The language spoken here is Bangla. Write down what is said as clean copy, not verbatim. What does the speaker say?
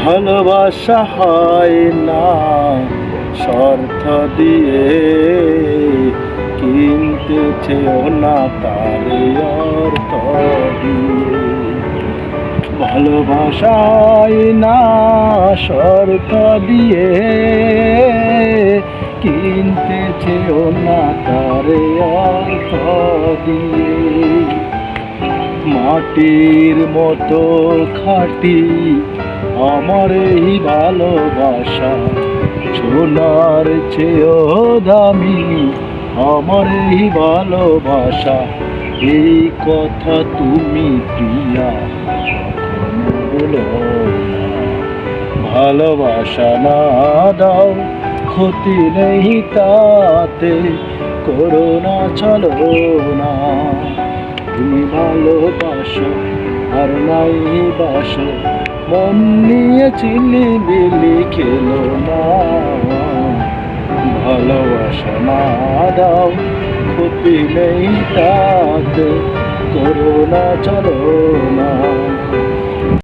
ভালোবাসা হয় না শর্ত দিয়ে, কিনতে চেও না তারে অর্থ দিয়ে। ভালোবাসা হয় না শর্ত দিয়ে, কিনতে চেও না তারে অর্থ দিয়ে। মাটির মতো খাঁটি আমার এই ভালোবাসা, সোনার চেয়েও দামি আমার এই ভালোবাসা। এই কথা তুমি প্রিয়া কখনো বলো না। ভালোবাসা না দাও, ক্ষতি নেই তাতে, করো না চলো না। তুমি ভালোবাসো আর নাই বাসো, মন নিয়ে চিল্লিবিলি খেলো না। ভালোবাসা না দাও, ক্ষতি নেই তাতে, করো না চলো না।